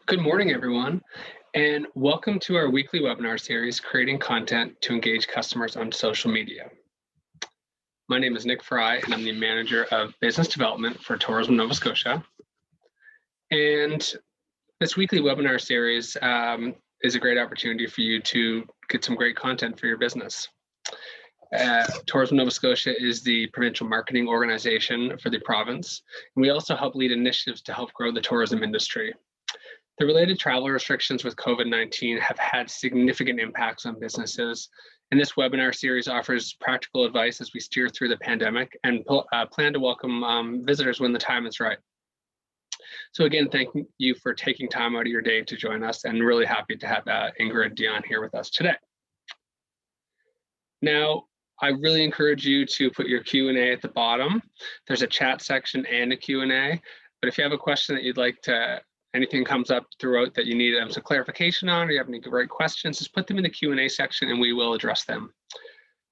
Good morning, everyone, and welcome to our weekly webinar series, Creating Content to Engage Customers on Social Media. My name is Nick Fry, and I'm the Manager of Business Development for Tourism Nova Scotia. And this weekly webinar series is a great opportunity for you to get some great content for your business. Tourism Nova Scotia is the provincial marketing organization for the province, and we also help lead initiatives to help grow the tourism industry. The related travel restrictions with COVID-19 have had significant impacts on businesses, and this webinar series offers practical advice as we steer through the pandemic and plan to welcome visitors when the time is right. So again, thank you for taking time out of your day to join us, and really happy to have Ingrid Dion here with us today. Now, I really encourage you to put your Q&A at the bottom. There's a chat section and a Q&A, but if you have a question that you'd like to, anything comes up throughout that you need some clarification on, or you have any great questions, just put them in the Q&A section and we will address them.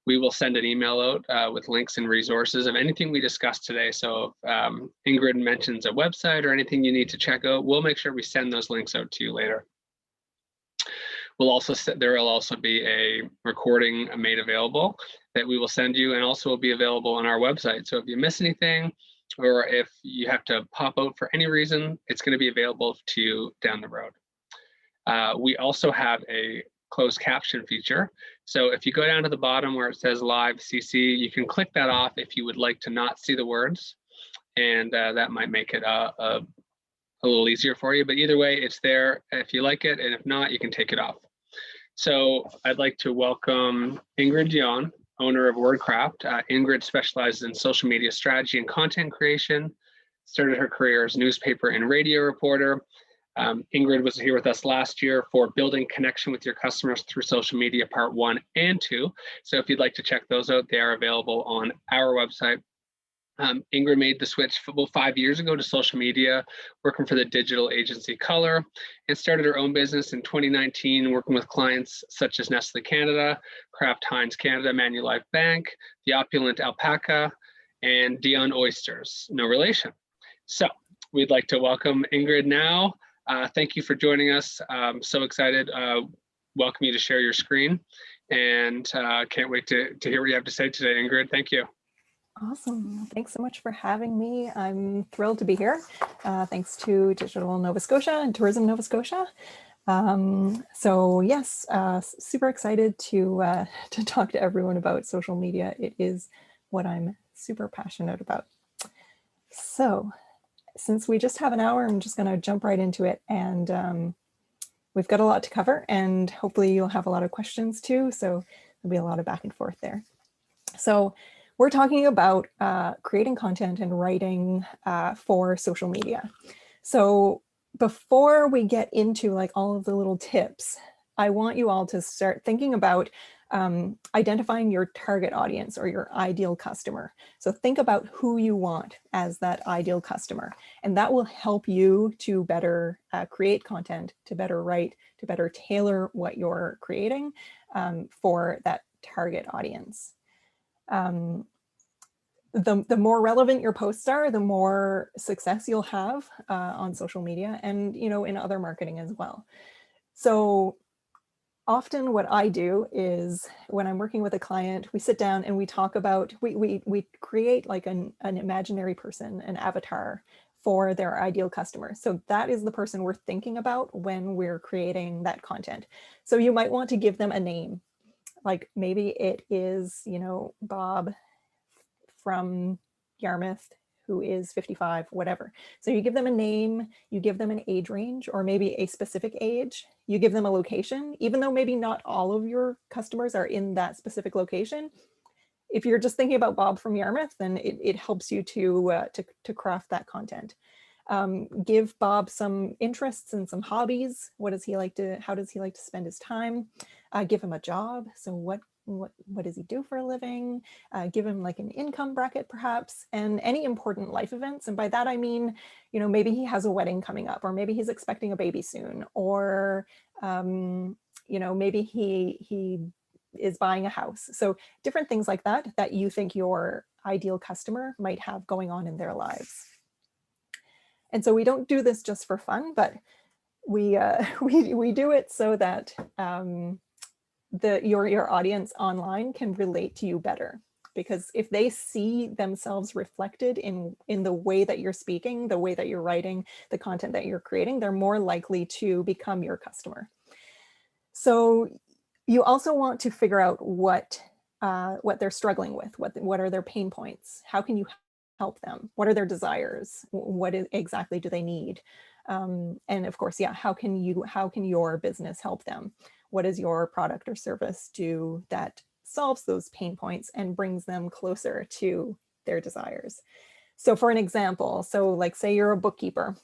We will send an email out with links and resources of anything we discussed today. So if Ingrid mentions a website or anything you need to check out, we'll make sure we send those links out to you later. There will also be a recording made available that we will send you, and also will be available on our website. So if you miss anything, or if you have to pop out for any reason, it's going to be available to you down the road. We also have a closed caption feature. So if you go down to the bottom where it says live CC, you can click that off if you would like to not see the words, and that might make it a little easier for you. But either way, it's there if you like it, and if not, you can take it off. So I'd like to welcome Ingrid Dion, owner of WordCraft. Ingrid specializes in social media strategy and content creation, started her career as newspaper and radio reporter. Ingrid was here with us last year for Building Connection with Your Customers Through Social Media Part 1 and 2. So if you'd like to check those out, they are available on our website. Ingrid made the switch about 5 years ago to social media, working for the digital agency Color, and started her own business in 2019, working with clients such as Nestle Canada, Kraft Heinz Canada, Manulife Bank, the Opulent Alpaca, and Dion Oysters, no relation. So we'd like to welcome Ingrid now. Thank you for joining us. I'm so excited. Welcome you to share your screen, and can't wait to hear what you have to say today, Ingrid. Thank you. Awesome. Thanks so much for having me. I'm thrilled to be here. Thanks to Digital Nova Scotia and Tourism Nova Scotia. So yes, super excited to talk to everyone about social media. It is what I'm super passionate about. So since we just have an hour, I'm just going to jump right into it. And we've got a lot to cover, and hopefully you'll have a lot of questions too. So there'll be a lot of back and forth there. So we're talking about creating content and writing for social media. So before we get into like all of the little tips, I want you all to start thinking about identifying your target audience or your ideal customer. So think about who you want as that ideal customer, and that will help you to better create content, to better write, to better tailor what you're creating for that target audience. The more relevant your posts are, the more success you'll have on social media and, you know, in other marketing as well. So often what I do is when I'm working with a client, we sit down and we talk about, we create like an imaginary person, an avatar for their ideal customer. So that is the person we're thinking about when we're creating that content. So you might want to give them a name. Like maybe it is, you know, Bob from Yarmouth, who is 55, whatever. So you give them a name, you give them an age range, or maybe a specific age. You give them a location, even though maybe not all of your customers are in that specific location. If you're just thinking about Bob from Yarmouth, then it helps you to craft that content. Give Bob some interests and some hobbies. What does he like to? How does he like to spend his time? Give him a job. So what does he do for a living? Give him like an income bracket perhaps, and any important life events. And by that I mean, you know, maybe he has a wedding coming up, or maybe he's expecting a baby soon, or you know, maybe he is buying a house. So different things like that, that you think your ideal customer might have going on in their lives. And so we don't do this just for fun, but we we do it so that your audience online can relate to you better. Because if they see themselves reflected in the way that you're speaking, the way that you're writing, the content that you're creating, they're more likely to become your customer. So you also want to figure out what they're struggling with, what are their pain points, how can you help them, what are their desires, exactly do they need, and of course, yeah, how can your business help them? What does your product or service do that solves those pain points and brings them closer to their desires? So for an example, so like say you're a bookkeeper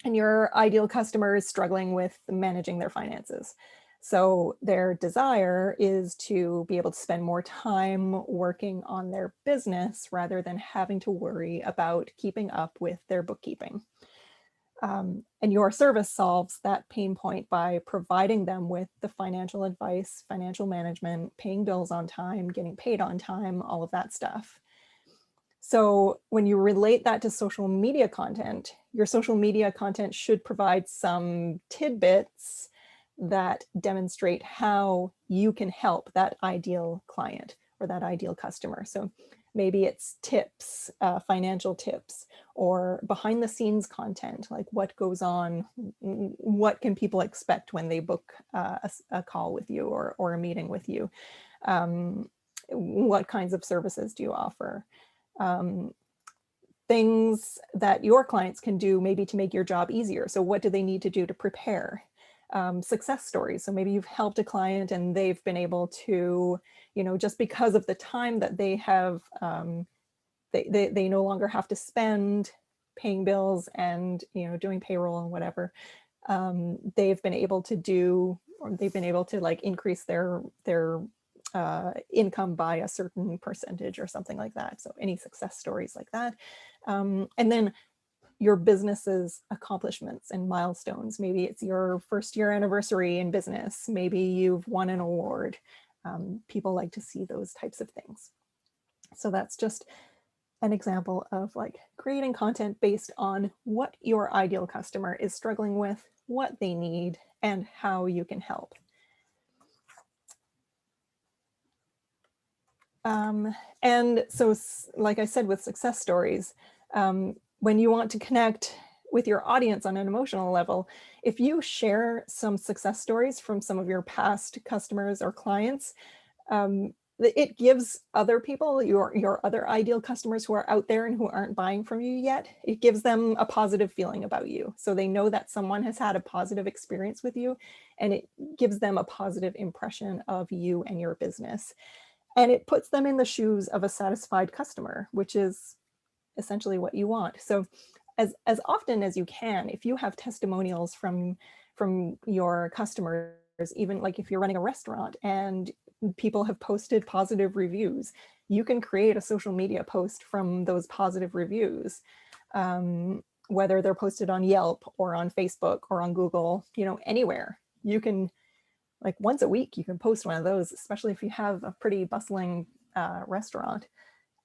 and your ideal customer is struggling with managing their finances. So their desire is to be able to spend more time working on their business rather than having to worry about keeping up with their bookkeeping. And your service solves that pain point by providing them with the financial advice, financial management, paying bills on time, getting paid on time, all of that stuff. So when you relate that to social media content, your social media content should provide some tidbits that demonstrate how you can help that ideal client or that ideal customer. So maybe it's tips, financial tips, or behind the scenes content, like what goes on, what can people expect when they book a call with you or a meeting with you? What kinds of services do you offer? Things that your clients can do maybe to make your job easier. So what do they need to do to prepare? Success stories. So maybe you've helped a client and they've been able to, just because of the time that they have, they no longer have to spend paying bills and, doing payroll and whatever. They've been able to like increase their income by a certain percentage or something like that. So any success stories like that. And then your business's accomplishments and milestones. Maybe it's your first year anniversary in business. Maybe you've won an award. People like to see those types of things. So that's just an example of like creating content based on what your ideal customer is struggling with, what they need, and how you can help. And so, like I said, with success stories, when you want to connect with your audience on an emotional level, if you share some success stories from some of your past customers or clients, it gives other people, your other ideal customers who are out there and who aren't buying from you yet, it gives them a positive feeling about you. So they know that someone has had a positive experience with you, and it gives them a positive impression of you and your business. And it puts them in the shoes of a satisfied customer, which is essentially what you want. So as often as you can, if you have testimonials from your customers, even like if you're running a restaurant and people have posted positive reviews, you can create a social media post from those positive reviews, whether they're posted on Yelp or on Facebook or on Google, anywhere. You can, like once a week, you can post one of those, especially if you have a pretty bustling restaurant.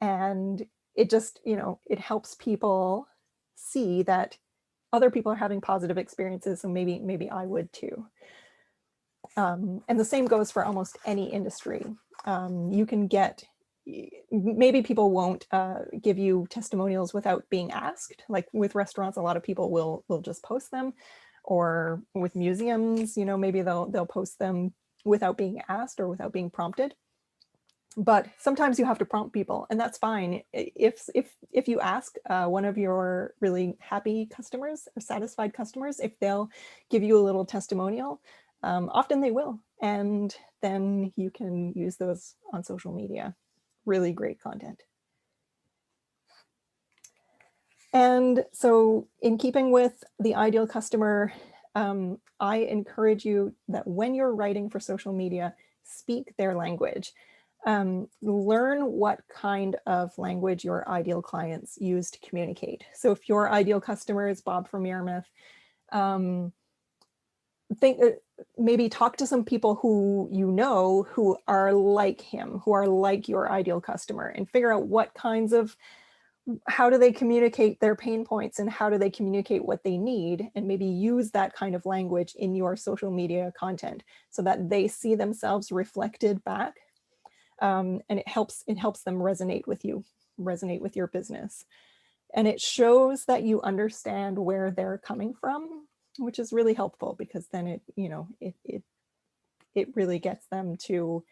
And it just, it helps people see that other people are having positive experiences, so maybe I would too. And the same goes for almost any industry. You can get, maybe people won't give you testimonials without being asked. Like with restaurants, a lot of people will just post them. Or with museums, maybe they'll post them without being asked or without being prompted. But sometimes you have to prompt people, and that's fine. If you ask one of your really happy customers or satisfied customers if they'll give you a little testimonial, often they will, and then you can use those on social media. Really great content. And so in keeping with the ideal customer, I encourage you that when you're writing for social media, speak their language. Learn what kind of language your ideal clients use to communicate. So if your ideal customer is Bob from Yarmouth, maybe talk to some people who you know who are like him, who are like your ideal customer, and figure out what kinds of, how do they communicate their pain points and how do they communicate what they need, and maybe use that kind of language in your social media content so that they see themselves reflected back. And it helps them resonate with you, resonate with your business. And it shows that you understand where they're coming from, which is really helpful, because then it, you know, it really gets them to,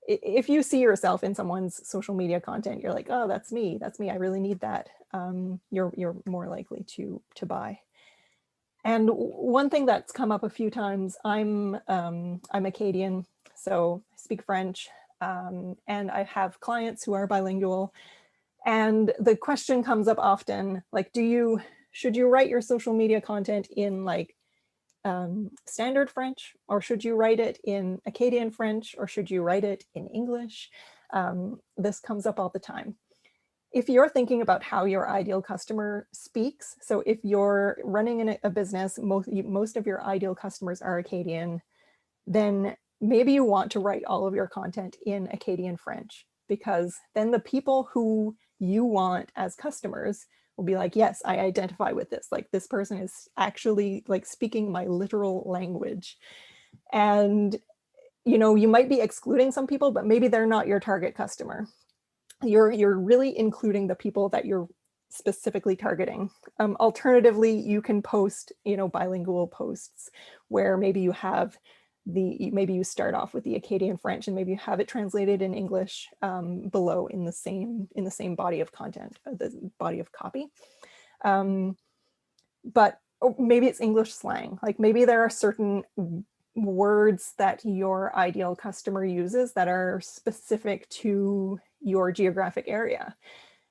if you see yourself in someone's social media content, you're like, oh, that's me, I really need that. You're more likely to buy. And one thing that's come up a few times, I'm Acadian, so I speak French, and I have clients who are bilingual. And the question comes up often, like, should you write your social media content in like standard French, or should you write it in Acadian French, or should you write it in English? This comes up all the time. If you're thinking about how your ideal customer speaks, so if you're running a business, most of your ideal customers are Acadian, then maybe you want to write all of your content in Acadian French, because then the people who you want as customers will be like, yes, I identify with this. Like, this person is actually like speaking my literal language. And, you know, you might be excluding some people, but maybe they're not your target customer. You're really including the people that you're specifically targeting. Alternatively, you can post, you know, bilingual posts where maybe you have maybe you start off with the Acadian French and maybe you have it translated in English below in the same body of content, the body of copy. But maybe it's English slang. Like, maybe there are certain words that your ideal customer uses that are specific to your geographic area.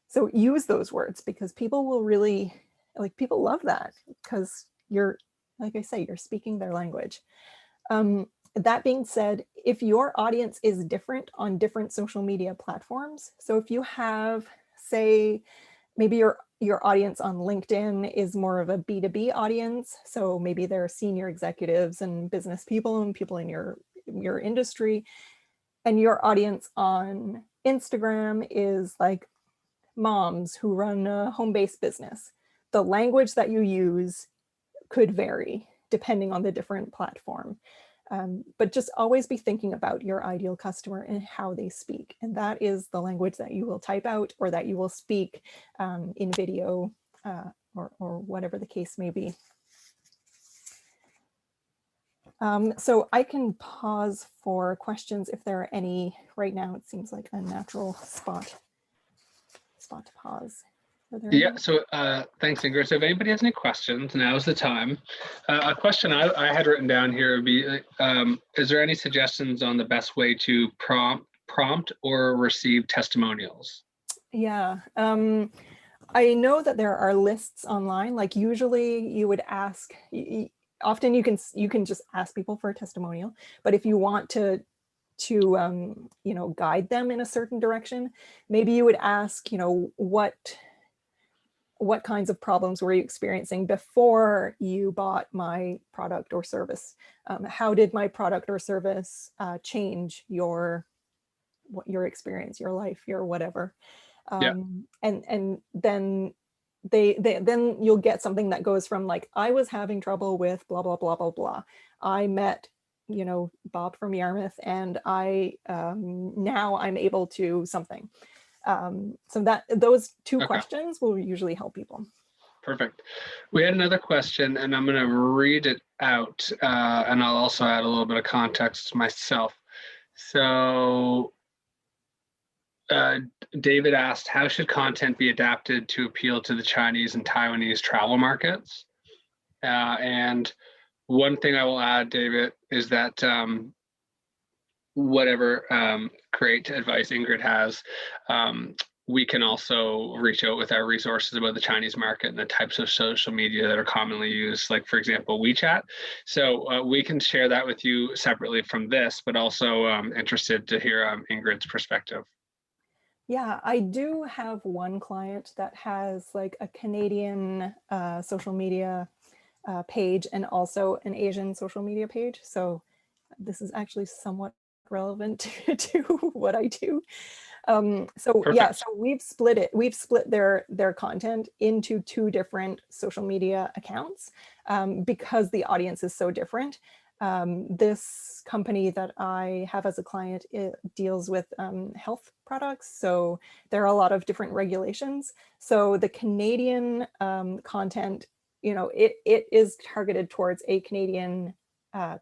So use those words, because people will really, like, people love that, because you're, like I say, you're speaking their language. That being said, if your audience is different on different social media platforms, so if you have, say, maybe your audience on LinkedIn is more of a B2B audience, so maybe they're senior executives and business people and people in your industry, and your audience on Instagram is like moms who run a home-based business, the language that you use could vary depending on the different platform. But just always be thinking about your ideal customer and how they speak. And that is the language that you will type out, or that you will speak in video, or whatever the case may be. So I can pause for questions if there are any. Right now, it seems like a natural spot to pause. Yeah, so thanks, Ingrid. So if anybody has any questions, now's the time. A question I had written down here would be, is there any suggestions on the best way to prompt or receive testimonials? Yeah, I know that there are lists online. Like, usually you would ask, often you can just ask people for a testimonial, but if you want to you know, guide them in a certain direction, maybe you would ask, you know, what kinds of problems were you experiencing before you bought my product or service? How did my product or service change your experience, your life, your whatever? Yeah. And then then you'll get something that goes from like, I was having trouble with blah, blah, blah, blah, blah. I met, you know, Bob from Yarmouth, and I now I'm able to something. So that those two questions will usually help people. Perfect. We had another question, and I'm going to read it out, and I'll also add a little bit of context myself. So David asked, how should content be adapted to appeal to the Chinese and Taiwanese travel markets? And one thing I will add, David, is that whatever great advice Ingrid has, we can also reach out with our resources about the Chinese market and the types of social media that are commonly used, like, for example, WeChat. So we can share that with you separately from this, but also interested to hear Ingrid's perspective. Yeah, I do have one client that has like a Canadian social media page and also an Asian social media page. So this is actually somewhat relevant to what I do. So yeah, Perfect. so we've split their content into 2 different social media accounts because the audience is so different. This company that I have as a client, it deals with health products. So there are a lot of different regulations. So the Canadian content, you know, it is targeted towards a Canadian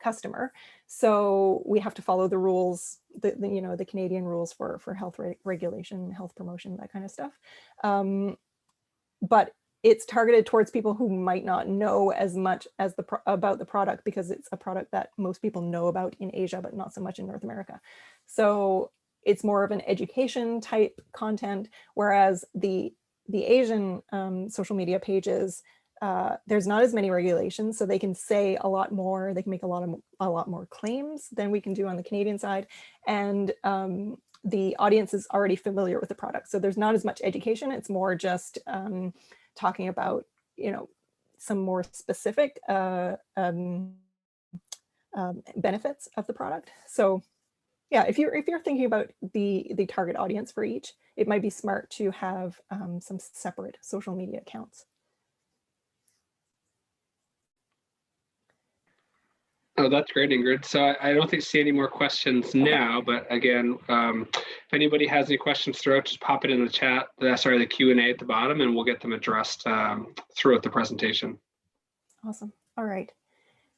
customer. So we have to follow the rules, you know, the Canadian rules for health regulation, health promotion, that kind of stuff. But it's targeted towards people who might not know as much as about the product, because it's a product that most people know about in Asia, but not so much in North America. So it's more of an education type content, whereas the Asian social media pages, there's not as many regulations, so they can say a lot more. They can make a lot more claims than we can do on the Canadian side, and the audience is already familiar with the product. So there's not as much education. It's more just talking about, you know, some more specific benefits of the product. So yeah, if you're thinking about the target audience for each, it might be smart to have some separate social media accounts. Oh, that's great, Ingrid. So I don't think see any more questions now, but again, if anybody has any questions throughout, just pop it in the chat, sorry, the Q&A at the bottom, and we'll get them addressed throughout the presentation. Awesome. All right.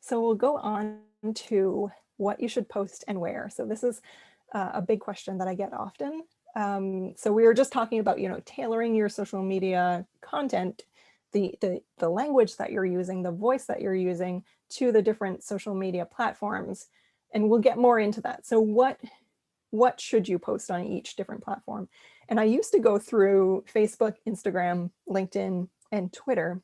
So we'll go on to what you should post and where. So this is a big question that I get often. So we were just talking about, you know, tailoring your social media content, the language that you're using, the voice that you're using to the different social media platforms. And we'll get more into that. So what should you post on each different platform? And I used to go through Facebook, Instagram, LinkedIn, and Twitter,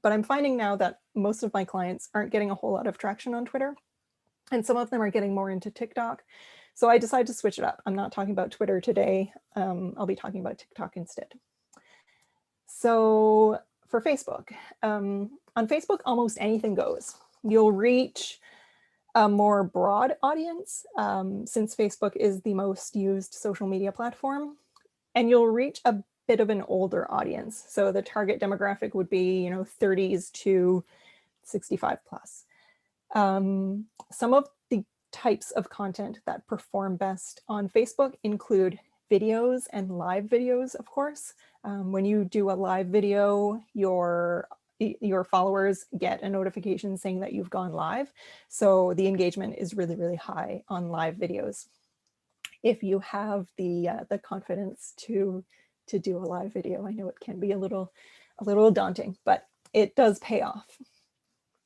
but I'm finding now that most of my clients aren't getting a whole lot of traction on Twitter, and some of them are getting more into TikTok. So I decided to switch it up. I'm not talking about Twitter today. I'll be talking about TikTok instead. So for Facebook, on Facebook, almost anything goes. You'll reach a more broad audience since Facebook is the most used social media platform, and you'll reach a bit of an older audience. So the target demographic would be, you know, 30s to 65 plus. Some of the types of content that perform best on Facebook include videos and live videos, of course. When you do a live video, your followers get a notification saying that you've gone live. So the engagement is really, really high on live videos. If you have the confidence to do a live video, I know it can be a little daunting, but it does pay off.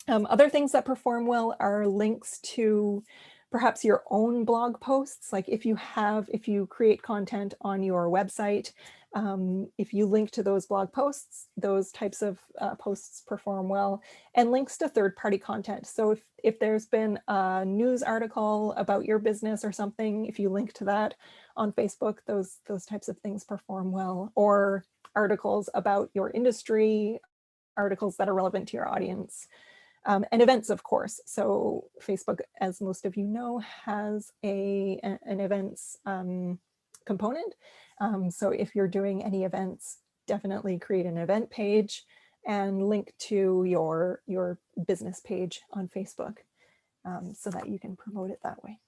Other things that perform well are links to perhaps your own blog posts. Like if you create content on your website, if you link to those blog posts, those types of posts perform well, and links to third-party content. So if there's been a news article about your business or something, if you link to that on Facebook, those types of things perform well, or articles about your industry, articles that are relevant to your audience. And events, of course. So Facebook, as most of you know, has an events component. So if you're doing any events, definitely create an event page and link to your business page on Facebook so that you can promote it that way.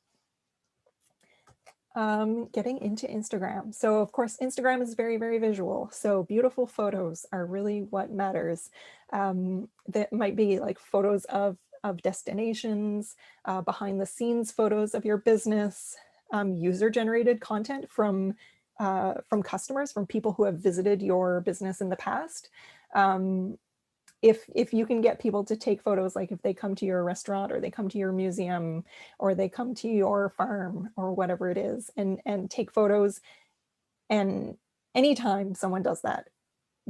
Getting into Instagram. So of course, Instagram is very, very visual. So beautiful photos are really what matters. That might be like photos of destinations, behind the scenes photos of your business, user-generated content from customers, from people who have visited your business in the past. If you can get people to take photos, like if they come to your restaurant or they come to your museum or they come to your farm or whatever it is, and take photos, and anytime someone does that,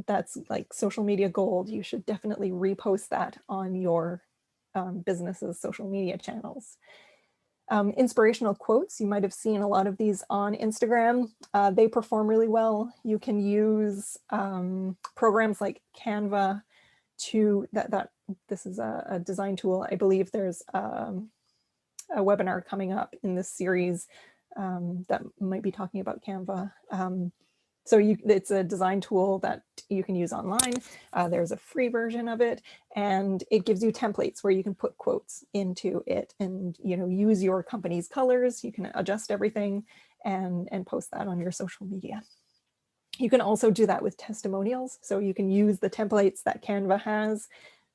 that's like social media gold. You should definitely repost that on your business's social media channels. Inspirational quotes, you might have seen a lot of these on Instagram. They perform really well. You can use programs like Canva to that this is a design tool. I believe there's a webinar coming up in this series that might be talking about Canva. So it's a design tool that you can use online. There's a free version of it, and it gives you templates where you can put quotes into it and, you know, use your company's colors. You can adjust everything and post that on your social media. You can also do that with testimonials. So you can use the templates that Canva has,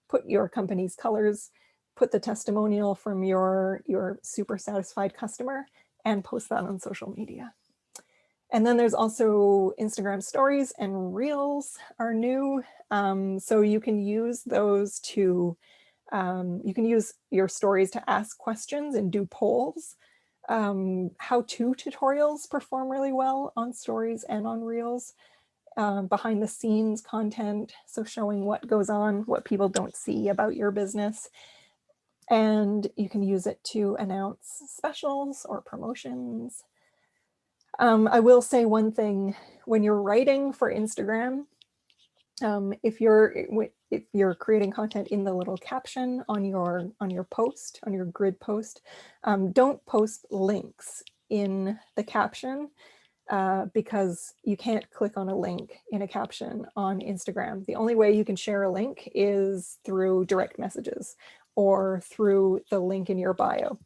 put your company's colors, put the testimonial from your super satisfied customer, and post that on social media. And then there's also Instagram stories, and Reels are new. So you can use those to, you can use your stories to ask questions and do polls. How-to tutorials perform really well on stories and on Reels. Behind the scenes content, so showing what goes on, what people don't see about your business. And you can use it to announce specials or promotions. I will say one thing: when you're writing for Instagram, if you're creating content in the little caption on your post, on your grid post, don't post links in the caption, because you can't click on a link in a caption on Instagram. The only way you can share a link is through direct messages or through the link in your bio.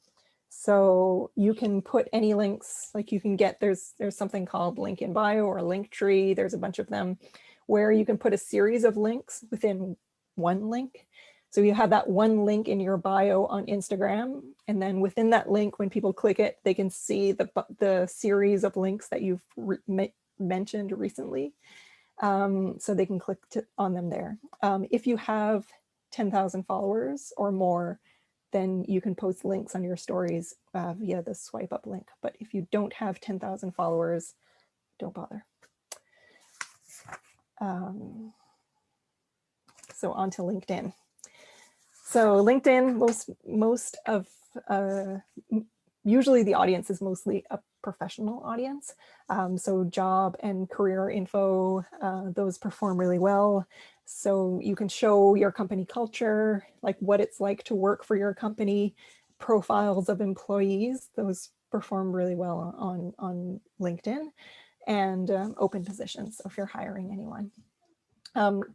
So you can put any links, like you can get, there's something called link in bio or Linktree. There's a bunch of them where you can put a series of links within one link. So you have that one link in your bio on Instagram, and then within that link, when people click it, they can see the series of links that you've mentioned recently. So they can click on them there. If you have 10,000 followers or more, then you can post links on your stories via the swipe up link. But if you don't have 10,000 followers, don't bother. So on to LinkedIn. So LinkedIn, most of, usually the audience is mostly a professional audience. So job and career info, those perform really well. So you can show your company culture, like what it's like to work for your company, profiles of employees, those perform really well on LinkedIn, and open positions, so if you're hiring anyone.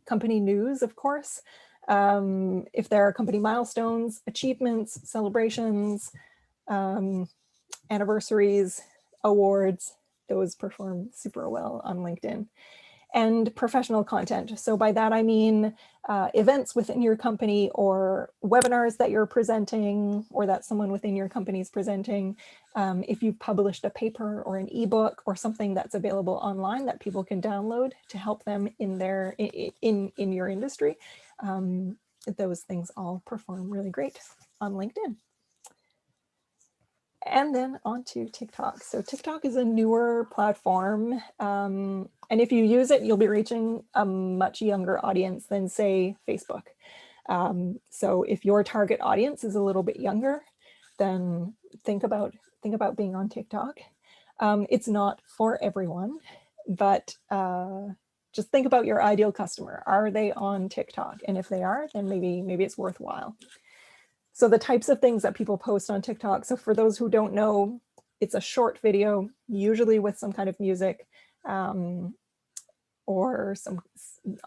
Company news, of course. If there are company milestones, achievements, celebrations, anniversaries, awards, those perform super well on LinkedIn. And professional content. So by that, I mean events within your company or webinars that you're presenting or that someone within your company is presenting. If you've published a paper or an ebook or something that's available online that people can download to help them in your industry, those things all perform really great on LinkedIn. And then on to TikTok. So TikTok is a newer platform. And if you use it, you'll be reaching a much younger audience than, say, Facebook. So if your target audience is a little bit younger, then think about being on TikTok. It's not for everyone, but just think about your ideal customer. Are they on TikTok? And if they are, then maybe it's worthwhile. So the types of things that people post on TikTok. So for those who don't know, it's a short video, usually with some kind of music or some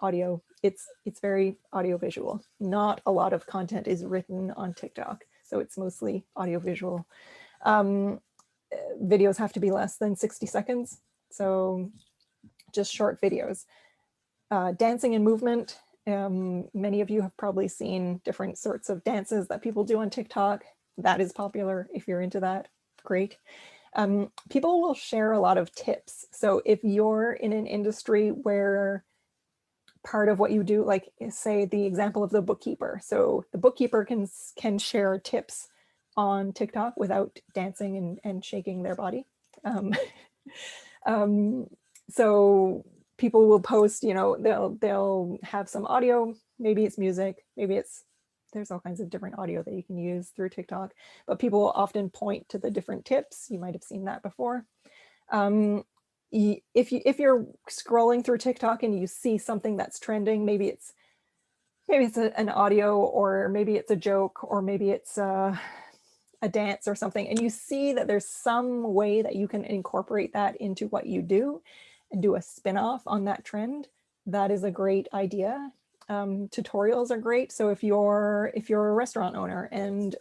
audio. It's very audiovisual. Not a lot of content is written on TikTok. So it's mostly audiovisual. Videos have to be less than 60 seconds. So just short videos. Dancing and movement. Many of you have probably seen different sorts of dances that people do on TikTok. That is popular. If you're into that, great. People will share a lot of tips. So if you're in an industry where part of what you do, like say the example of the bookkeeper. So the bookkeeper can share tips on TikTok without dancing and shaking their body. So people will post, they'll have some audio, maybe it's music, there's all kinds of different audio that you can use through TikTok, but people will often point to the different tips. You might have seen that before. If you're scrolling through TikTok and you see something that's trending, maybe maybe it's an audio, or maybe it's a joke, or maybe it's a dance or something, and you see that there's some way that you can incorporate that into what you do and do a spin-off on that trend, that is a great idea. Tutorials are great. So if you're a restaurant owner and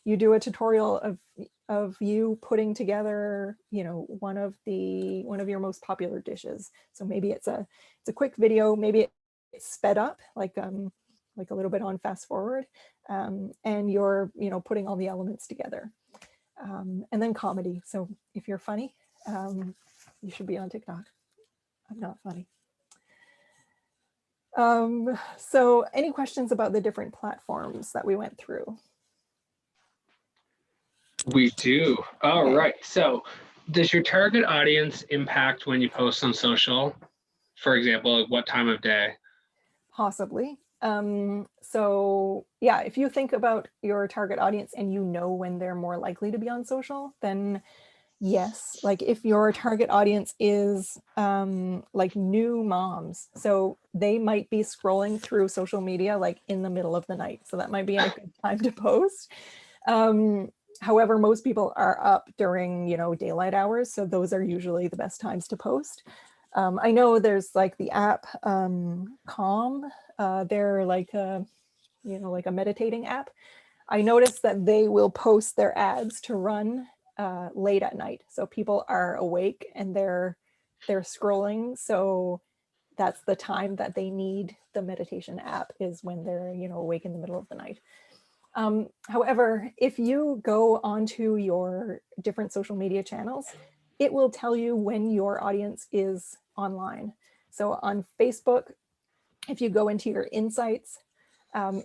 you do a tutorial of you putting together, you know, one of your most popular dishes. So maybe it's a quick video, maybe it's sped up, like a little bit on fast forward, and you're, you know, putting all the elements together. And then comedy. So if you're funny, you should be on TikTok. I'm not funny. So any questions about the different platforms that we went through? We do. All Okay. right. So does your target audience impact when you post on social? For example, like what time of day? Possibly. So yeah, if you think about your target audience and you know when they're more likely to be on social, then yes. Like if your target audience is like new moms, so they might be scrolling through social media like in the middle of the night. So that might be a good time to post. However, most people are up during, you know, daylight hours. So those are usually the best times to post. I know there's like the app Calm. They're like a, you know, like a meditating app. I noticed that they will post their ads to run late at night. So people are awake and they're scrolling. So that's the time that they need the meditation app, is when they're, you know, awake in the middle of the night. However, if you go onto your different social media channels, it will tell you when your audience is online. So on Facebook, if you go into your insights,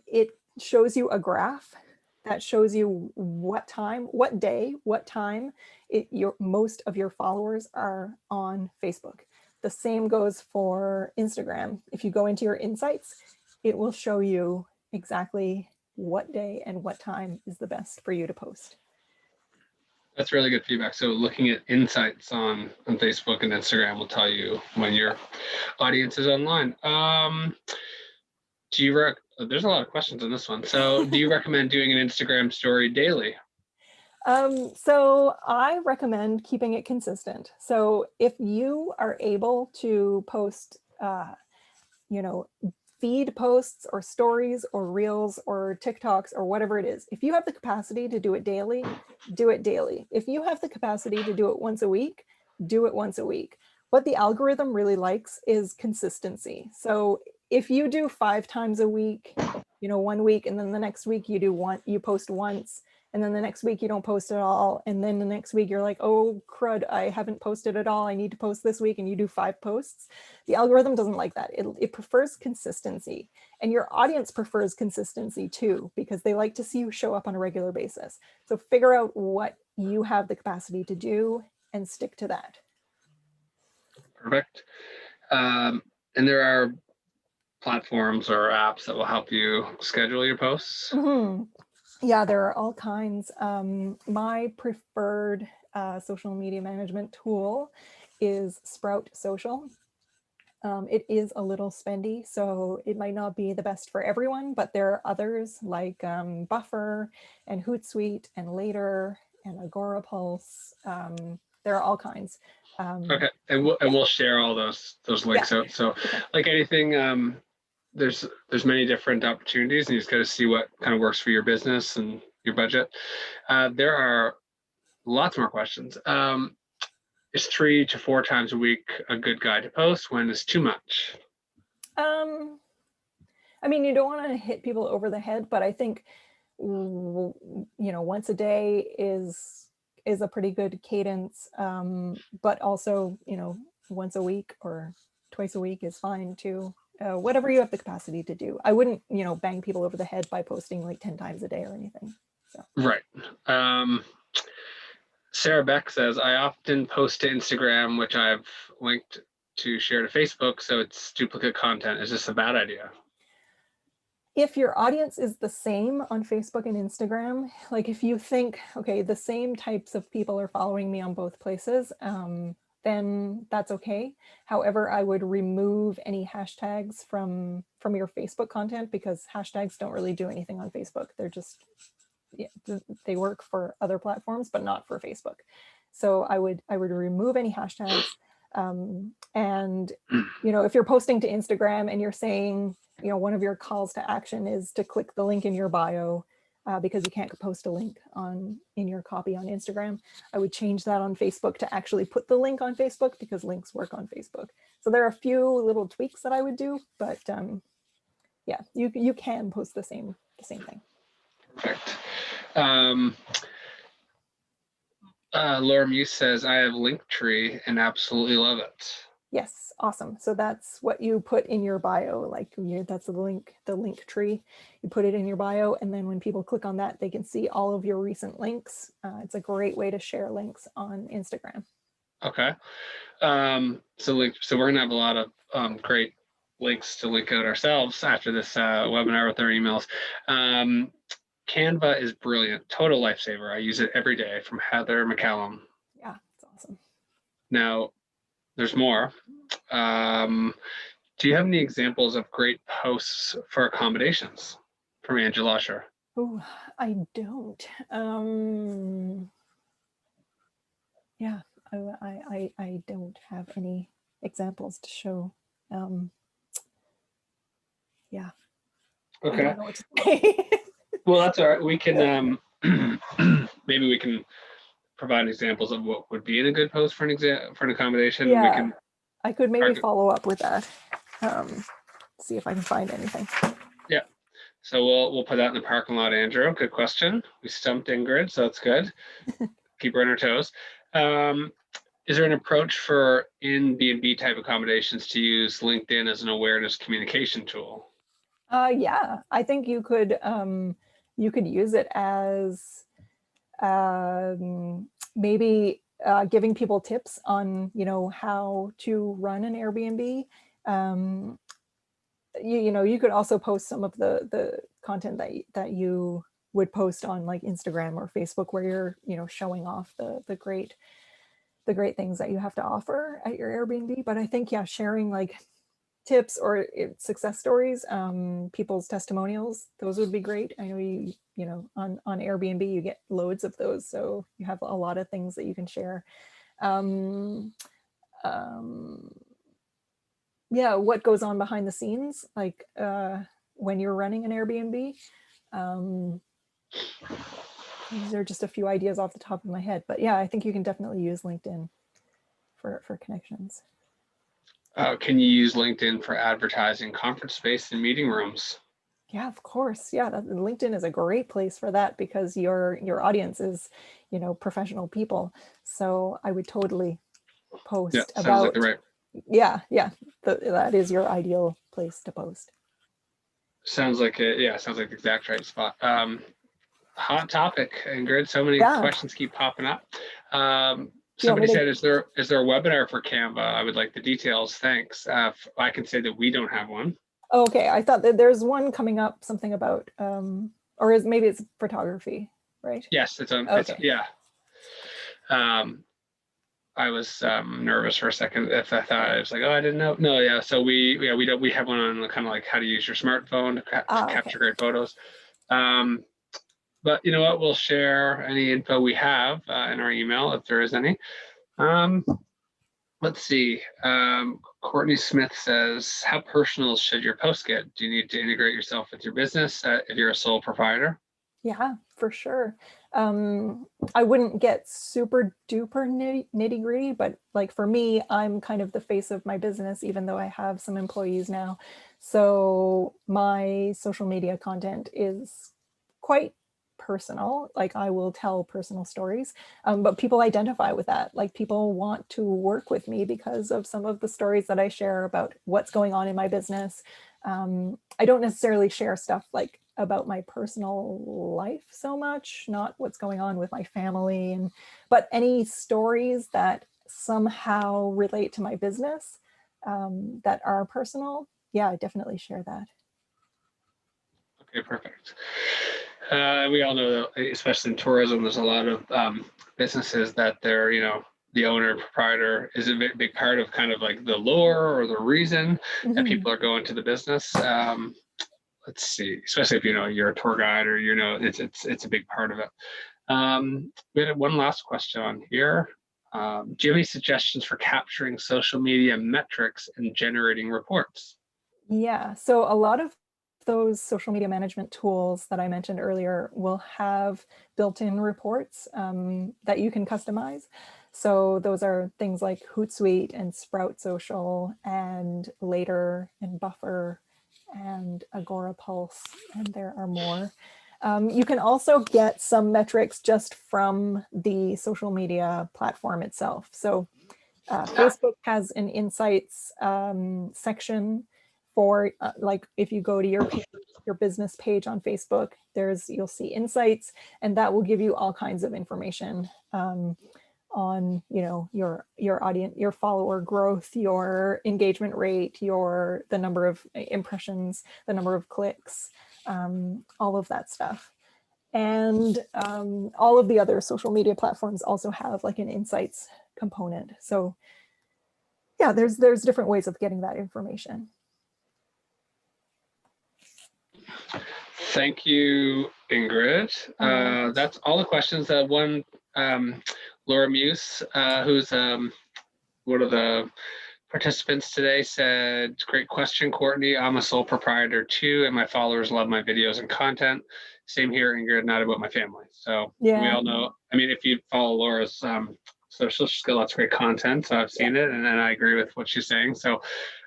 it shows you a graph that shows you what time, what day, what time most of your followers are on Facebook. The same goes for Instagram. If you go into your insights, it will show you exactly what day and what time is the best for you to post. That's really good feedback. So looking at insights on Facebook and Instagram will tell you when your audience is online. There's a lot of questions on this one. So do you recommend doing an Instagram story daily? So I recommend keeping it consistent. So if you are able to post, you know, feed posts or stories or reels or TikToks or whatever it is, if you have the capacity to do it daily, do it daily. If you have the capacity to do it once a week, do it once a week. What the algorithm really likes is consistency. So if you do 5 times a week, you know, 1 week, and then the next week you post once, and then the next week you don't post at all, and then the next week you're like, oh crud, I haven't posted at all, I need to post this week, and you do 5 posts. The algorithm doesn't like that. It prefers consistency, and your audience prefers consistency too, because they like to see you show up on a regular basis. So figure out what you have the capacity to do and stick to that. Perfect. And there are platforms or apps that will help you schedule your posts. Mm-hmm. Yeah, there are all kinds. My preferred social media management tool is Sprout Social. It is a little spendy, so it might not be the best for everyone, but there are others like Buffer and Hootsuite and Later and Agorapulse. There are all kinds. Okay, and we'll share all those links out. So Okay. like anything, there's many different opportunities, and you just got to see what kind of works for your business and your budget. There are lots more questions. Is 3 to 4 times a week a good guide to post? When is too much? I mean, you don't want to hit people over the head, but I think, you know, once a day is a pretty good cadence. But also, you know, once a week or twice a week is fine too. Whatever you have the capacity to do. I wouldn't, you know, bang people over the head by posting like 10 times a day or anything. So. Right. Sarah Beck says, I often post to Instagram, which I've linked to share to Facebook, so it's duplicate content. Is this a bad idea? If your audience is the same on Facebook and Instagram, like if you think, okay, the same types of people are following me on both places, then that's okay. However, I would remove any hashtags from your Facebook content, because hashtags don't really do anything on Facebook. They're just, yeah, they work for other platforms, but not for Facebook. So I would remove any hashtags. And if you're posting to Instagram and you're saying, one of your calls to action is to click the link in your bio, because you can't post a link in your copy on Instagram, I would change that on Facebook to actually put the link on Facebook, because links work on Facebook. So there are a few little tweaks that I would do, but yeah, you can post the same thing. Perfect. Laura Muse says, I have Linktree and absolutely love it. Yes, awesome. So that's what you put in your bio, that's the link tree. You put it in your bio, and then when people click on that, they can see all of your recent links. It's a great way to share links on Instagram. Okay. So we're gonna have a lot of great links to link out ourselves after this webinar with our emails. Canva is brilliant, total lifesaver. I use it every day, from Heather McCallum. Yeah, it's awesome. Now, there's more. Do you have any examples of great posts for accommodations from Angela Usher? Oh, I don't. Yeah, I don't have any examples to show. Yeah. Okay. I don't know what to say. Well, that's all right. We can maybe we can provide examples of what would be in a good post for an accommodation. Yeah, We can. I could maybe follow up with that. See if I can find anything. Yeah. So we'll put that in the parking lot, Andrew. Good question. We stumped Ingrid, so that's good. Keep her on her toes. Is there an approach for Airbnb type accommodations to use LinkedIn as an awareness communication tool? Yeah, I think you could use it as maybe giving people tips on how to run an Airbnb. You could also post some of the content that you would post on like Instagram or Facebook, where you're showing off the great things that you have to offer at your Airbnb. But I think, yeah, sharing like tips or success stories, people's testimonials, those would be great. I know you on Airbnb you get loads of those, so you have a lot of things that you can share. Yeah, what goes on behind the scenes, like when you're running an Airbnb. These are just a few ideas off the top of my head, but yeah, I think you can definitely use LinkedIn for connections. Can you use LinkedIn for advertising conference space and meeting rooms? Yeah, of course. Yeah, LinkedIn is a great place for that, because your audience is, professional people. So I would totally post sounds about. Like the right. Yeah, that is your ideal place to post. Sounds like it. Yeah, sounds like the exact right spot. Hot topic, Ingrid. So many questions keep popping up. Somebody said, is there a webinar for Canva? I would like the details. Thanks. I can say that we don't have one. Okay, I thought that there's one coming up, something about, or maybe it's photography, right? Yes, it's on. Okay. Yeah. I was nervous for a second. If I thought, I was like, oh, I didn't know. No, yeah. So we have one on kind of like how to use your smartphone to capture great photos. But you know what? We'll share any info we have in our email if there is any. Let's see. Courtney Smith says, how personal should your post get? Do you need to integrate yourself with your business if you're a sole proprietor? Yeah, for sure. I wouldn't get super duper nitty gritty, but like for me, I'm kind of the face of my business, even though I have some employees now. So my social media content is quite personal. Like I will tell personal stories, but people identify with that. Like people want to work with me because of some of the stories that I share about what's going on in my business. I don't necessarily share stuff like about my personal life so much, not what's going on with my family, but any stories that somehow relate to my business that are personal. Yeah, I definitely share that. Okay, perfect. We all know that, especially in tourism, there's a lot of businesses that they're, the owner proprietor is a big part of kind of like the lore or the reason that Mhm. people are going to the business. Let's see, especially if you're a tour guide or it's a big part of it. We had one last question on here. Do you have any suggestions for capturing social media metrics and generating reports? Yeah, so a lot of those social media management tools that I mentioned earlier will have built-in reports that you can customize. So those are things like Hootsuite and Sprout Social and Later and Buffer and Agora Pulse, and there are more. You can also get some metrics just from the social media platform itself. So Facebook has an insights section for like if you go to your business page on Facebook, you'll see insights, and that will give you all kinds of information on your audience, your follower growth, your engagement rate, the number of impressions, the number of clicks, all of that stuff. And all of the other social media platforms also have like an insights component. So yeah, there's different ways of getting that information. Thank you, Ingrid. That's all the questions. One, Laura Muse, who's one of the participants today, said, "Great question, Courtney. I'm a sole proprietor too, and my followers love my videos and content. Same here, Ingrid, not about my family." So we Yeah, all know, I mean, if you follow Laura's social, she's got lots of great content. So I've seen it, and I agree with what she's saying. So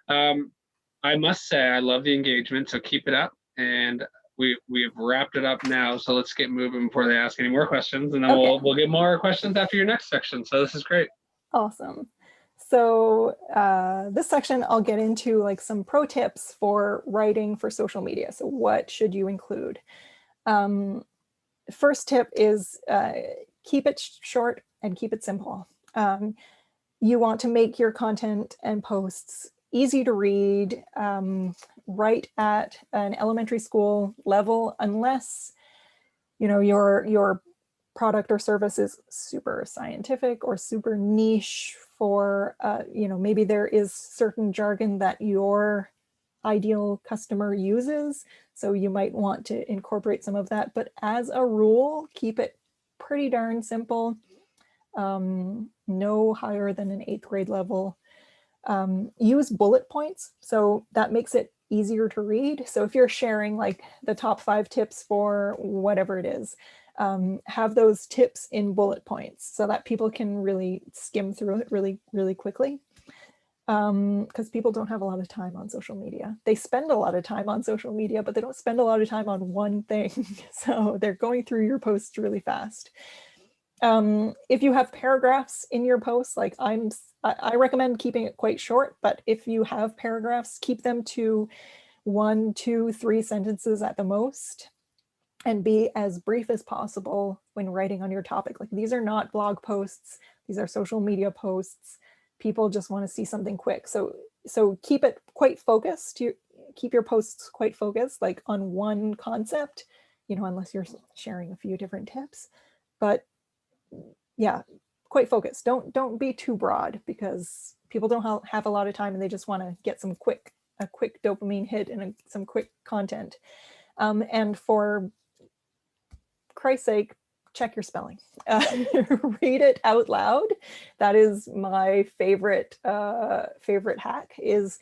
I must say, I love the engagement. So keep it up. And we've wrapped it up now. So let's get moving before they ask any more questions, and then okay, we'll get more questions after your next section. So this is great. awesome. So this section, I'll get into like some pro tips for writing for social media. So what should you include? First tip is keep it short and keep it simple. You want to make your content and posts easy to read, right at an elementary school level, unless your product or service is super scientific or super niche for maybe there is certain jargon that your ideal customer uses, so you might want to incorporate some of that, but as a rule, keep it pretty darn simple. No higher than an 8th grade level. Use bullet points, so that makes it easier to read. So if you're sharing like the top 5 tips for whatever it is, have those tips in bullet points so that people can really skim through it really, really quickly. Because people don't have a lot of time on social media. They spend a lot of time on social media, but they don't spend a lot of time on one thing. So they're going through your posts really fast. If you have paragraphs in your posts, like I recommend keeping it quite short, but if you have paragraphs, keep them to 1, 2, 3 sentences at the most, and be as brief as possible when writing on your topic. Like these are not blog posts, these are social media posts. People just want to see something quick. So keep it quite focused. Keep your posts quite focused, like on one concept, unless you're sharing a few different tips. But yeah, quite focused. Don't be too broad, because people don't have a lot of time and they just want to get a quick dopamine hit and some quick content. And for Christ's sake, check your spelling. Read it out loud. That is my favorite hack. Is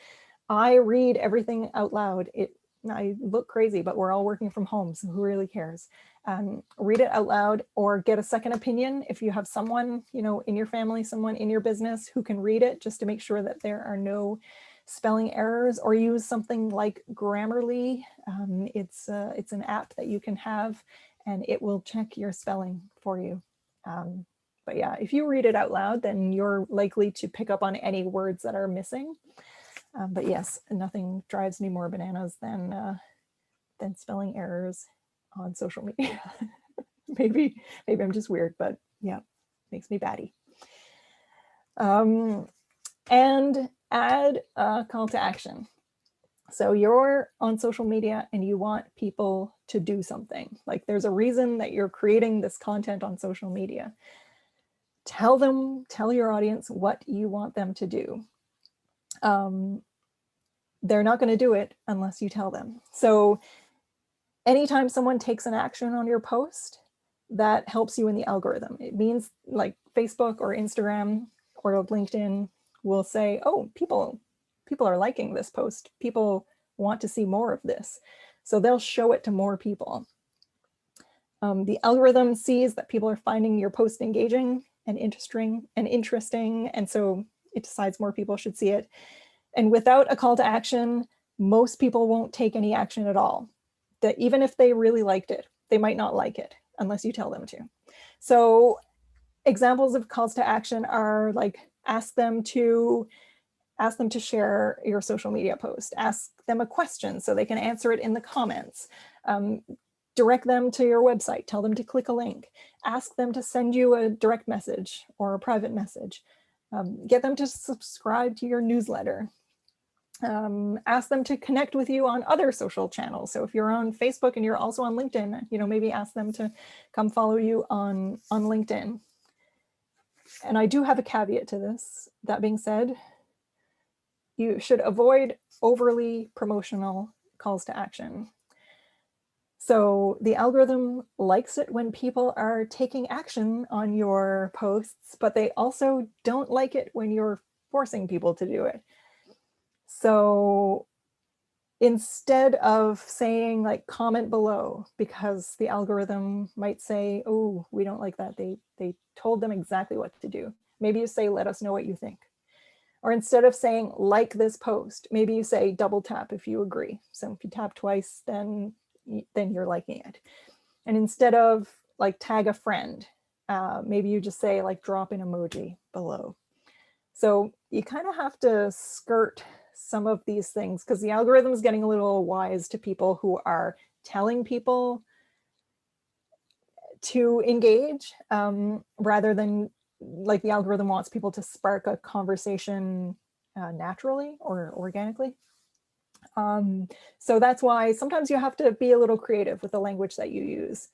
I read everything out loud. I look crazy, but we're all working from home, so who really cares? Read it out loud, or get a second opinion if you have someone in your family, someone in your business who can read it, just to make sure that there are no spelling errors. Or use something like Grammarly. It's an app that you can have, and it will check your spelling for you. But yeah, if you read it out loud, then you're likely to pick up on any words that are missing. But yes, nothing drives me more bananas than spelling errors on social media. maybe I'm just weird, but yeah, makes me batty. And add a call to action. So you're on social media and you want people to do something. Like there's a reason that you're creating this content on social media. tell your audience what you want them to do. They're not going to do it unless you tell them. So anytime someone takes an action on your post, that helps you in the algorithm. It means like Facebook or Instagram or LinkedIn will say, oh, people are liking this post. People want to see more of this. So they'll show it to more people. The algorithm sees that people are finding your post engaging and interesting, and so it decides more people should see it. And without a call to action, most people won't take any action at all. That even if they really liked it, they might not like it unless you tell them to. So examples of calls to action are like ask them to share your social media post, ask them a question so they can answer it in the comments, direct them to your website, tell them to click a link, ask them to send you a direct message or a private message, get them to subscribe to your newsletter, ask them to connect with you on other social channels. So if you're on Facebook and you're also on LinkedIn, maybe ask them to come follow you on LinkedIn. And I do have a caveat to this. That being said, you should avoid overly promotional calls to action. So the algorithm likes it when people are taking action on your posts, but they also don't like it when you're forcing people to do it. So instead of saying like comment below, because the algorithm might say, oh, we don't like that. They told them exactly what to do. Maybe you say, let us know what you think. Or instead of saying like this post, maybe you say double tap if you agree. So if you tap twice, then you're liking it. And instead of like tag a friend, maybe you just say like drop an emoji below. So you kind of have to skirt some of these things because the algorithm is getting a little wise to people who are telling people to engage rather than like the algorithm wants people to spark a conversation naturally or organically. So that's why sometimes you have to be a little creative with the language that you use,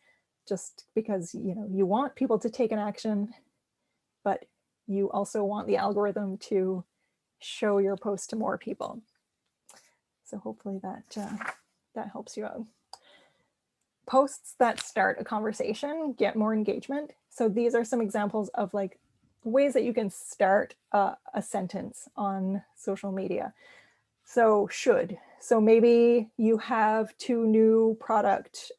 just because you want people to take an action, but you also want the algorithm to show your post to more people. So hopefully that helps you out. Posts that start a conversation get more engagement. So these are some examples of like ways that you can start a sentence on social media. So should. So maybe you have 2 new product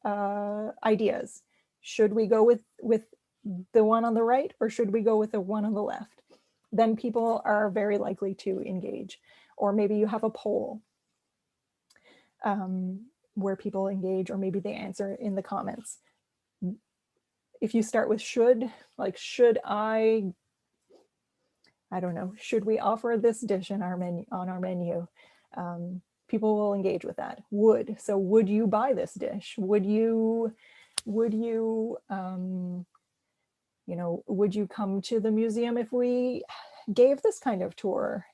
ideas. Should we go with the one on the right or should we go with the one on the left? Then people are very likely to engage. Or maybe you have a poll where people engage, or maybe they answer in the comments. If you start with should, like should I don't know, should we offer this dish in our menu, on our menu? People will engage with that. Would. So would you buy this dish? Would you would you come to the museum if we gave this kind of tour?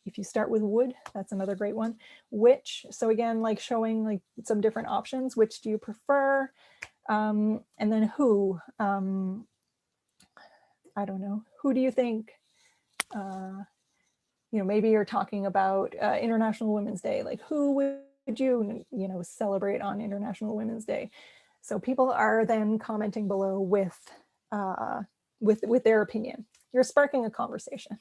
If you start with would, that's another great one. Which, so again, like showing like some different options. Which do you prefer? And then who? I don't know. Who do you think? Maybe you're talking about International Women's Day. Like who would you celebrate on International Women's Day? So people are then commenting below with their opinion. You're sparking a conversation.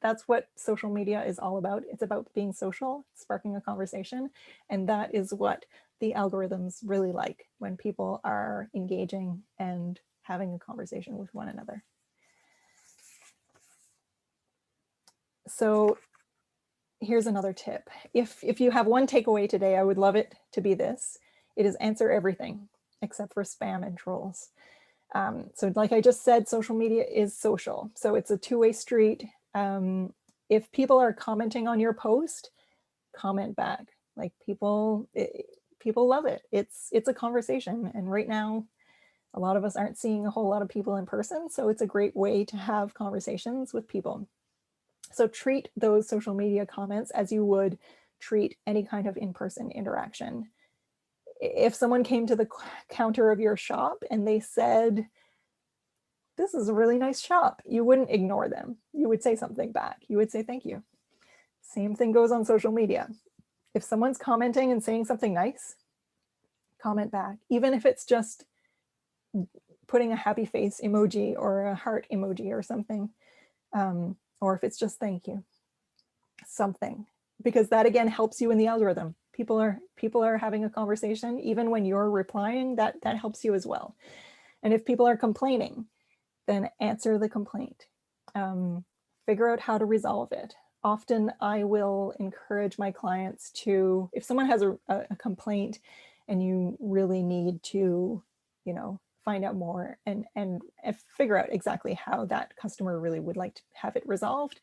That's what social media is all about. It's about being social, sparking a conversation. And that is what the algorithms really like, when people are engaging and having a conversation with one another. So here's another tip. If you have one takeaway today, I would love it to be this. It is answer everything except for spam and trolls. So like I just said, social media is social. So it's a two-way street. If people are commenting on your post, comment back. Like people love it. It's a conversation. And right now, a lot of us aren't seeing a whole lot of people in person. So it's a great way to have conversations with people. So treat those social media comments as you would treat any kind of in-person interaction. If someone came to the counter of your shop and they said, this is a really nice shop. You wouldn't ignore them. You would say something back. You would say thank you. Same thing goes on social media. If someone's commenting and saying something nice, comment back, even if it's just putting a happy face emoji or a heart emoji or something, or if it's just thank you, something, because that again helps you in the algorithm. People are having a conversation, even when you're replying, that helps you as well. And if people are complaining, then answer the complaint. Figure out how to resolve it. Often I will encourage my clients to, if someone has a complaint and you really need to, you know, find out more and figure out exactly how that customer really would like to have it resolved,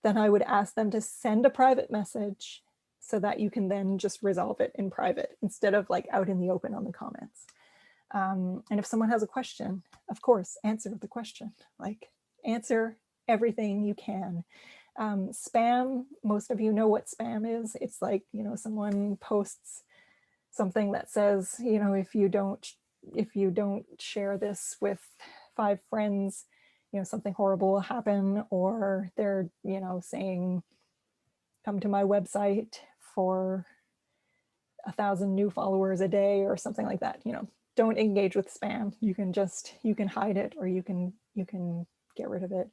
then I would ask them to send a private message so that you can then just resolve it in private instead of like out in the open on the comments. And if someone has a question, of course, answer the question, like answer everything you can. Spam, most of you know what spam is. It's like, you know, someone posts something that says, you know, if you don't share this with 5 friends, you know, something horrible will happen, or they're, you know, saying, come to my website for 1,000 new followers a day or something like that. You know, don't engage with spam. You can hide it, or you can get rid of it.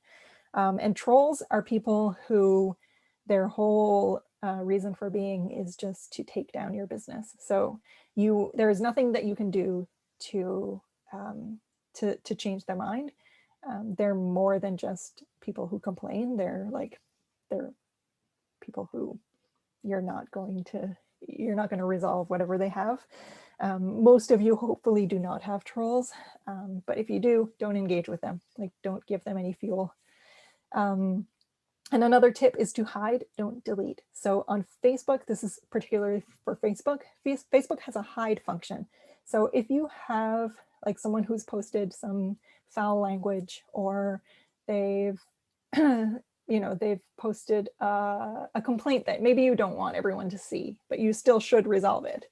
And trolls are people who their whole reason for being is just to take down your business. So there is nothing that you can do to change their mind. They're more than just people who complain. They're people who you're not going to resolve whatever they have. Most of you hopefully do not have trolls, but if you do, don't engage with them. Like, don't give them any fuel. And another tip is to hide, don't delete. So on Facebook, this is particularly for Facebook, Facebook has a hide function. So if you have like someone who's posted some foul language, or they've, you know, they've posted a complaint that maybe you don't want everyone to see, but you still should resolve it.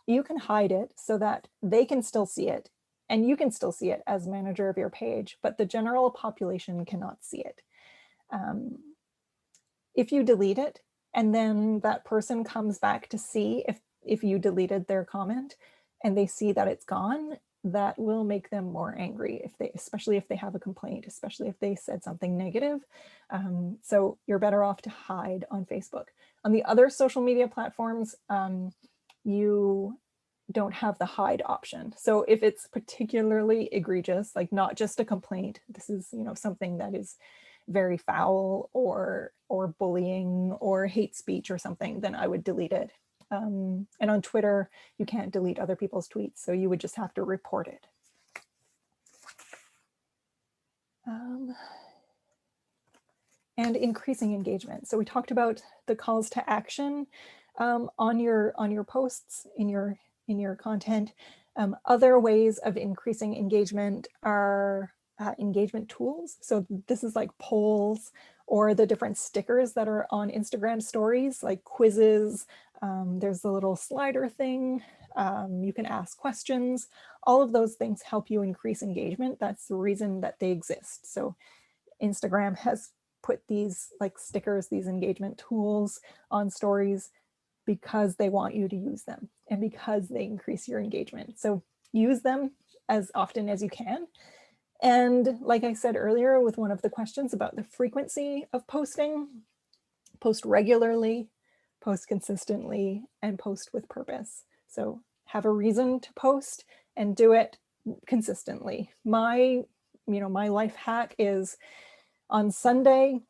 You can hide it so that they can still see it, and you can still see it as manager of your page, but the general population cannot see it. If you delete it and then that person comes back to see if you deleted their comment and they see that it's gone, that will make them more angry, especially if they have a complaint, especially if they said something negative. So you're better off to hide on Facebook. On the other social media platforms, you don't have the hide option. So if it's particularly egregious, like not just a complaint, this is, you know, something that is very foul or bullying or hate speech or something, then I would delete it. And on Twitter, you can't delete other people's tweets, so you would just have to report it. And increasing engagement. So we talked about the calls to action on your posts, in your content. Other ways of increasing engagement are engagement tools. So this is like polls or the different stickers that are on Instagram stories, like quizzes. There's the little slider thing. You can ask questions. All of those things help you increase engagement. That's the reason that they exist. So Instagram has put these like stickers, these engagement tools on stories because they want you to use them and because they increase your engagement. So use them as often as you can. And like I said earlier with one of the questions about the frequency of posting, post regularly, post consistently, and post with purpose. So have a reason to post and do it consistently. My life hack is on Sunday,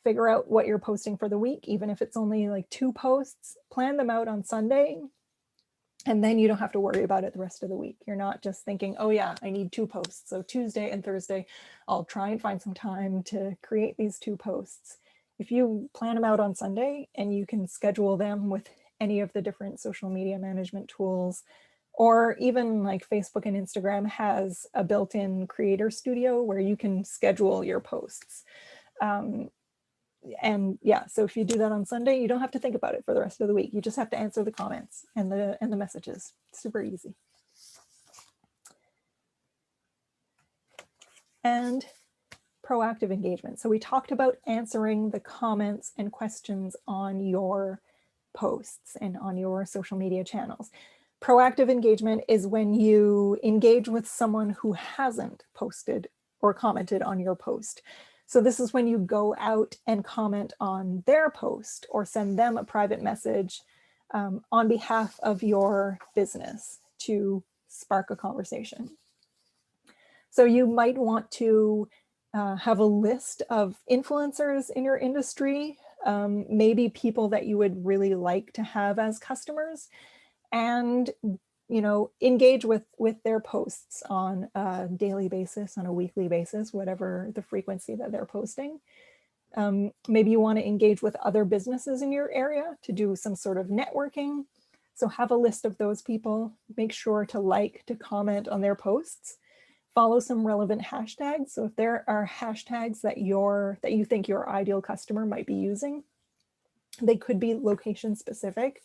figure out what you're posting for the week, even if it's only like 2 posts, plan them out on Sunday. And then you don't have to worry about it the rest of the week. You're not just thinking, oh yeah, I need 2 posts. So Tuesday and Thursday, I'll try and find some time to create these 2 posts. If you plan them out on Sunday and you can schedule them with any of the different social media management tools, or even like Facebook and Instagram has a built-in creator studio where you can schedule your posts. And yeah, so if you do that on Sunday, you don't have to think about it for the rest of the week. You just have to answer the comments and the messages. Super easy. and proactive engagement. So we talked about answering the comments and questions on your posts and on your social media channels. Proactive engagement is when you engage with someone who hasn't posted or commented on your post. So this is when you go out and comment on their post or send them a private message on behalf of your business to spark a conversation. So you might want to have a list of influencers in your industry, maybe people that you would really like to have as customers, and engage with their posts on a daily basis, on a weekly basis, whatever the frequency that they're posting. Maybe you want to engage with other businesses in your area to do some sort of networking. So have a list of those people, make sure to like, to comment on their posts, follow some relevant hashtags. So if there are hashtags that you think your ideal customer might be using, they could be location specific,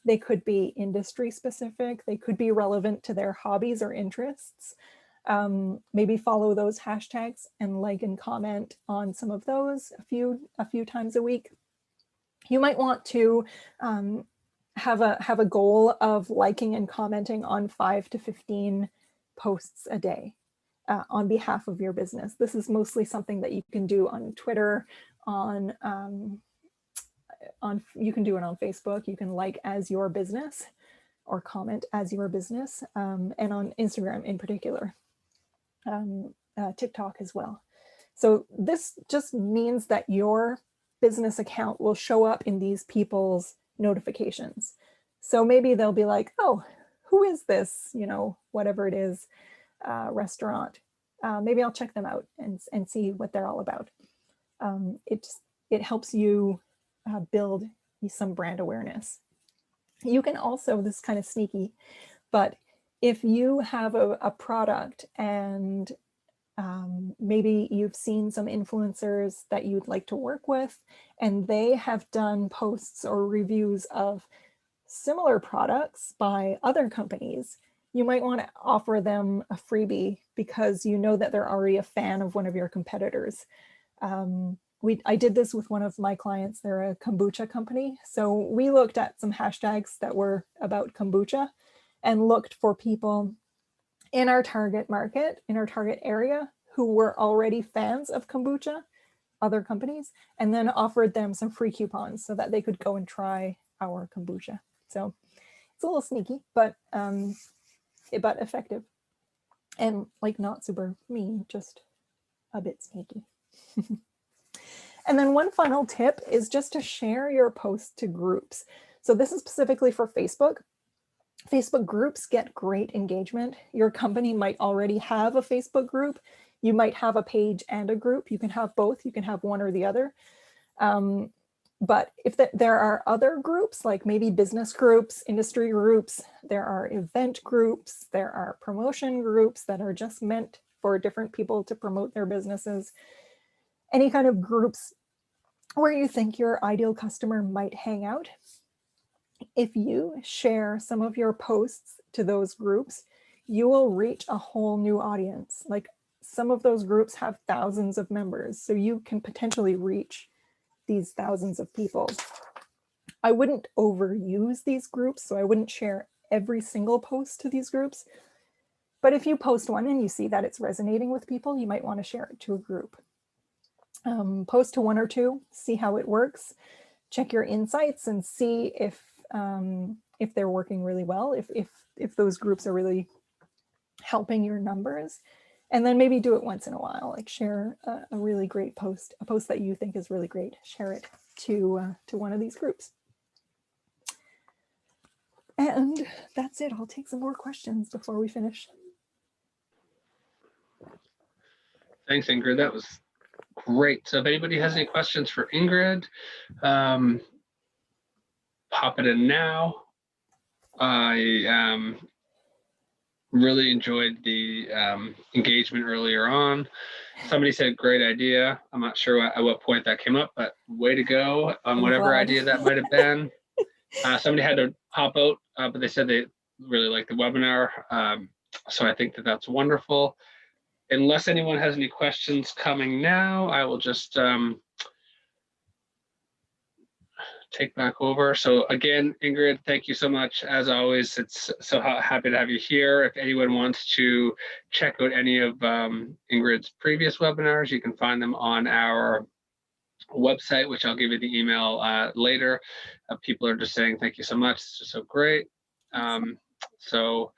they could be industry specific, they could be relevant to their hobbies or interests. Maybe follow those hashtags and like and comment on some of those a few times a week. You might want to have a goal of liking and commenting on 5 to 15 posts a day on behalf of your business. This is mostly something that you can do on Twitter, you can do it on Facebook. You can like as your business or comment as your business, and on Instagram in particular, TikTok as well. So this just means that your business account will show up in these people's notifications. So maybe they'll be like, oh, who is this, whatever it is, restaurant. Maybe I'll check them out and see what they're all about. It helps you build some brand awareness. You can also, this is kind of sneaky, but if you have a product and maybe you've seen some influencers that you'd like to work with, and they have done posts or reviews of similar products by other companies, you might want to offer them a freebie because you know that they're already a fan of one of your competitors. I did this with one of my clients. They're a kombucha company. So we looked at some hashtags that were about kombucha and looked for people in our target market, in our target area, who were already fans of kombucha, other companies, and then offered them some free coupons so that they could go and try our kombucha. So it's a little sneaky, but effective, and like not super mean, just a bit sneaky. And then one final tip is just to share your posts to groups. So this is specifically for Facebook. Facebook groups get great engagement. Your company might already have a Facebook group. You might have a page and a group. You can have both. You can have one or the other. But if there are other groups, like maybe business groups, industry groups, there are event groups, there are promotion groups that are just meant for different people to promote their businesses, any kind of groups where you think your ideal customer might hang out. If you share some of your posts to those groups, you will reach a whole new audience. Like some of those groups have thousands of members, so you can potentially reach these thousands of people. I wouldn't overuse these groups, so I wouldn't share every single post to these groups. But if you post one and you see that it's resonating with people, you might want to share it to a group. Post to one or two, see how it works, check your insights and see if they're working really well, if those groups are really helping your numbers. And then maybe do it once in a while, like share a really great post, a post that you think is really great, share it to one of these groups. And that's it. I'll take some more questions before we finish. Thanks, Ingrid. That was great. So if anybody has any questions for Ingrid, pop it in now. I really enjoyed the engagement earlier on. Somebody said great idea. I'm not sure at what point that came up, but way to go on whatever idea that might have been. Somebody had to pop out, but they said they really liked the webinar. So I think that that's wonderful. unless anyone has any questions coming now, I will just take back over. So again, Ingrid, thank you so much. As always, it's so happy to have you here. If anyone wants to check out any of Ingrid's previous webinars, you can find them on our website, which I'll give you the email later. People are just saying thank you so much. This is so great. So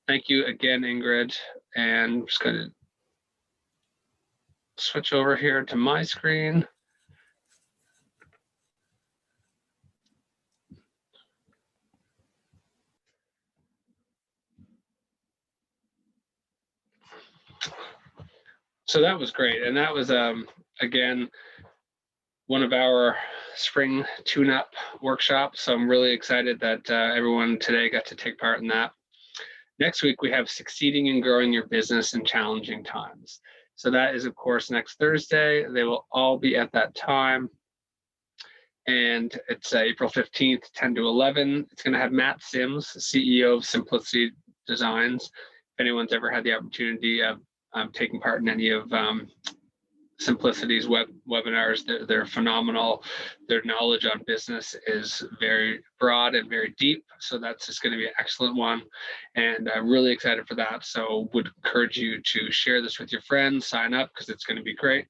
thank you again, Ingrid. And I'm just going to switch over here to my screen. So that was great. And that was, again, one of our spring tune-up workshops. So I'm really excited that everyone today got to take part in that. Next week, we have Succeeding and Growing Your Business in Challenging Times. So that is, of course, next Thursday. They will all be at that time. And it's April 15th, 10 to 11. It's going to have Matt Sims, CEO of Simplicity Designs. If anyone's ever had the opportunity of taking part in any of Simplicity's webinars, they're phenomenal. Their knowledge on business is very broad and very deep. So that's just going to be an excellent one. And I'm really excited for that. So would encourage you to share this with your friends, sign up, because it's going to be great.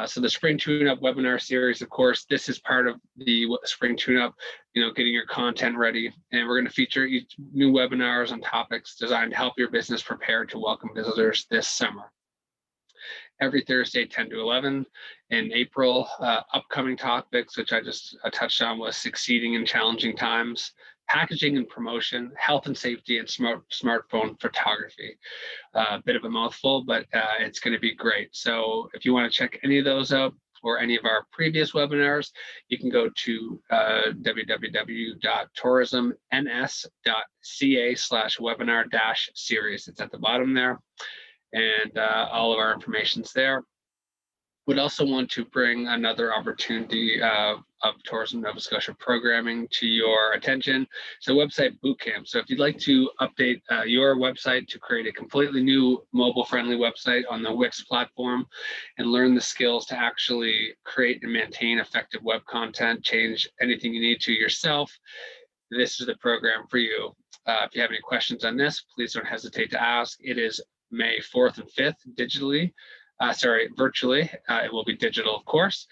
So the Spring Tune-Up webinar series, of course, this is part of the Spring Tune-Up, getting your content ready. And we're going to feature each new webinars on topics designed to help your business prepare to welcome visitors this summer. Every Thursday, 10 to 11. In April, upcoming topics, which I just touched on, was Succeeding in Challenging Times, Packaging and Promotion, Health and Safety, and Smartphone Photography. A bit of a mouthful, but it's going to be great. So if you want to check any of those out or any of our previous webinars, you can go to www.tourismns.ca/webinar-series. It's at the bottom there. And all of our information's there. Would also want to bring another opportunity of Tourism Nova Scotia programming to your attention. So website bootcamp. So if you'd like to update your website to create a completely new mobile-friendly website on the Wix platform and learn the skills to actually create and maintain effective web content, change anything you need to yourself, this is the program for you. If you have any questions on this, please don't hesitate to ask. It is May 4th and 5th virtually. It will be digital, of course.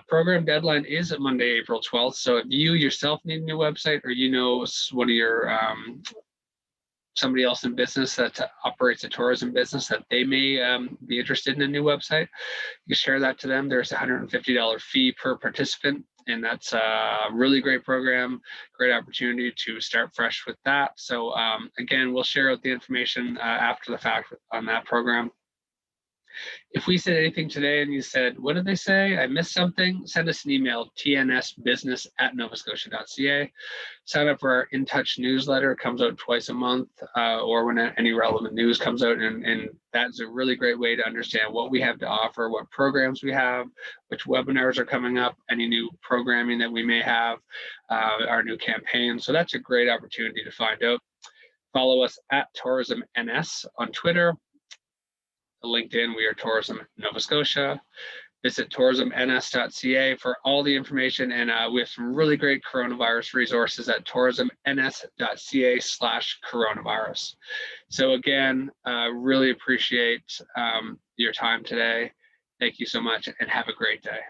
Program deadline is Monday, April 12th. So if you yourself need a new website, or one of your somebody else in business that operates a tourism business that they may be interested in a new website, you share that to them. There's a $150 fee per participant. And that's a really great program, great opportunity to start fresh with that. So again, we'll share out the information after the fact on that program. If we said anything today and you said, what did they say? I missed something, send us an email, tnsbusiness@novascotia.ca. Sign up for our In Touch newsletter. It comes out twice a month or when any relevant news comes out. And that's a really great way to understand what we have to offer, what programs we have, which webinars are coming up, any new programming that we may have, our new campaign. So that's a great opportunity to find out. Follow us at TourismNS on Twitter. LinkedIn, we are Tourism Nova Scotia. Visit tourismns.ca for all the information, and we have some really great coronavirus resources at tourismns.ca/coronavirus. So again, really appreciate your time today. Thank you so much and have a great day.